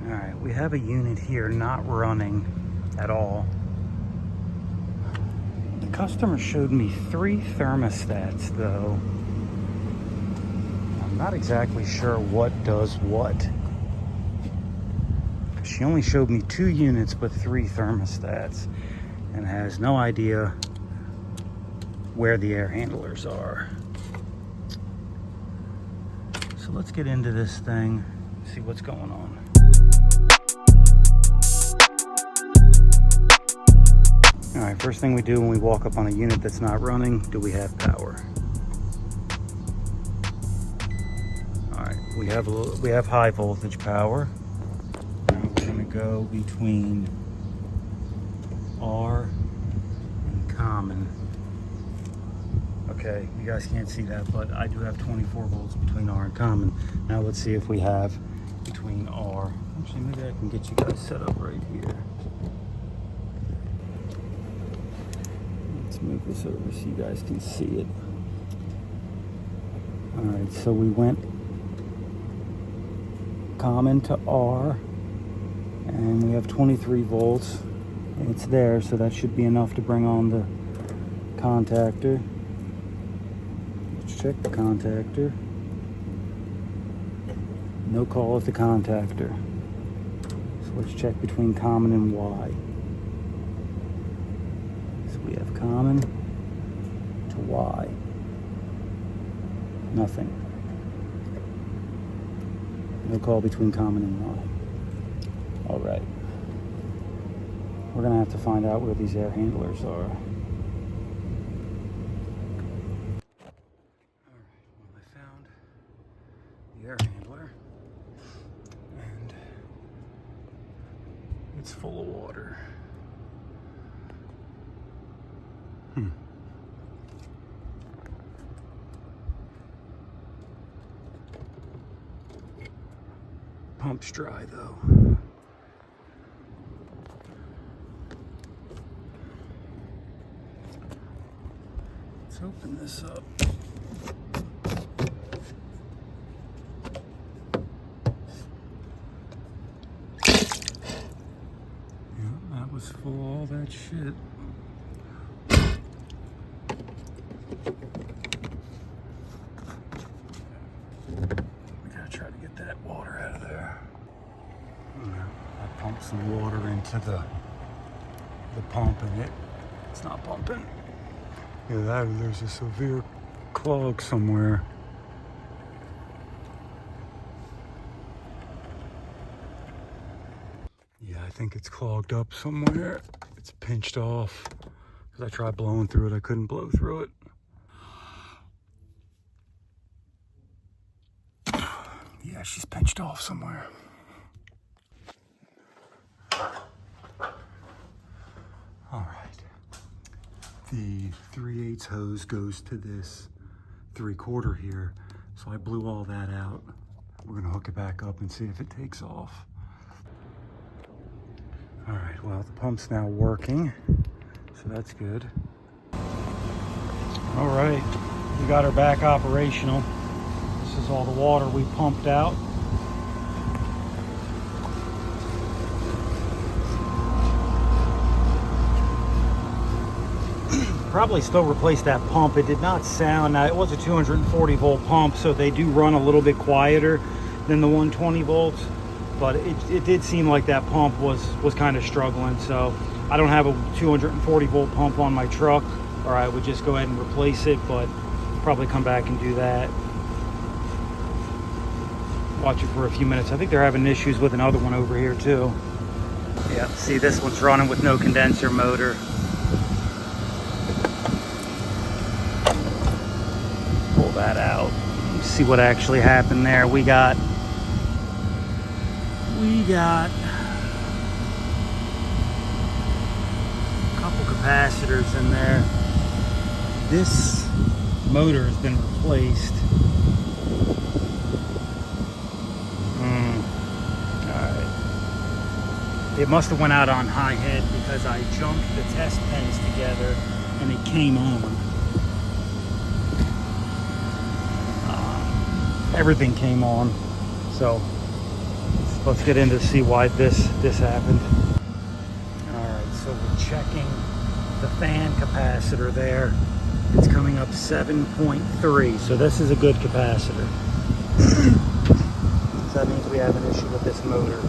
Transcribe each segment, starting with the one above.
All right, we have a unit here not running at all. The customer showed me 3 thermostats though. I'm not exactly sure what does what. She only showed me 2 units but 3 thermostats and has no idea where the air handlers are. So let's get into this thing, see what's going on. All right, first thing we do when we walk up on a unit that's not running, do we have power? All right, we have high voltage power. Now we're gonna go between R and common. Okay, you guys can't see that, but I do have 24 volts between R and common. Now let's see if we have between R. Actually, maybe I can get you guys set up right here. Let's move this over so you guys can see it. All right, so we went common to R, and we have 23 volts. It's there, so that should be enough to bring on the contactor. Let's check the contactor. No call at the contactor. So let's check between common and Y. So we have common to Y. Nothing. No call between common and Y. All right. We're gonna have to find out where these air handlers are. All right, well, I found the air handler, and it's full of water. Pump's dry though. Let's open this up. Yeah, that was full of all that shit. We gotta try to get that water out of there. I pumped some water into the pump and it's not pumping. Yeah, there's a severe clog somewhere. Yeah, I think it's clogged up somewhere. It's pinched off. Because I tried blowing through it, I couldn't blow through it. Yeah, she's pinched off somewhere. All right. The 3/8 hose goes to this 3/4 here. So I blew all that out. We're gonna hook it back up and see if it takes off. All right, well, the pump's now working, so that's good. All right, we got her back operational. This is all the water we pumped out. Probably still replace that pump. It did not sound, now it was a 240 volt pump, so they do run a little bit quieter than the 120 volts, but it did seem like that pump was kind of struggling. So I don't have a 240 volt pump on my truck, or I would just go ahead and replace it, but probably come back and do that. Watch it for a few minutes. I think they're having issues with another one over here too. Yeah, see, this one's running with no condenser motor. Pull that out. See what actually happened there. We got a couple capacitors in there. This motor has been replaced. Alright. It must have went out on high head because I jumped the test pens together and it came on. Everything came on. So Let's get in to see why this happened. All right, so we're checking the fan capacitor there. It's coming up 7.3, so this is a good capacitor. So that means we have an issue with this motor.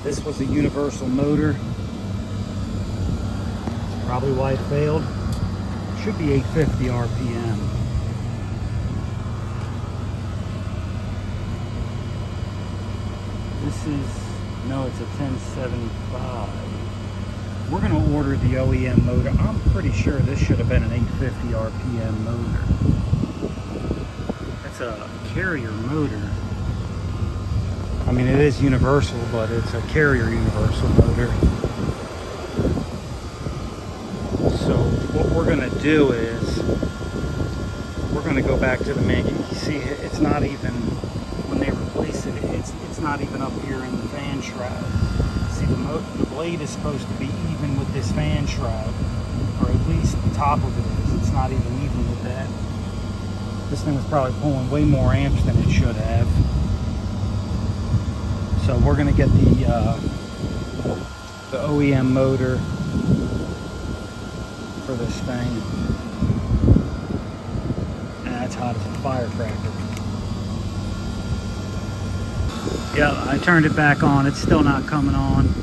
This was a universal motor. That's probably why it failed. It should be 850 RPM. This is, no, it's a 1075. We're going to order the OEM motor. I'm pretty sure this should have been an 850 RPM motor. That's a Carrier motor. I mean, it is universal, but it's a Carrier universal motor. So what we're going to do is we're going to go back to the manual. You see, it's not even, when they replace it, it's not even up here in the fan shroud. See, the blade is supposed to be even with this fan shroud, or at least the top of it is. It's not even with that. This thing was probably pulling way more amps than it should have. So we're going to get the OEM motor for this thing. And that's hot as a firecracker. Yeah, I turned it back on. It's still not coming on.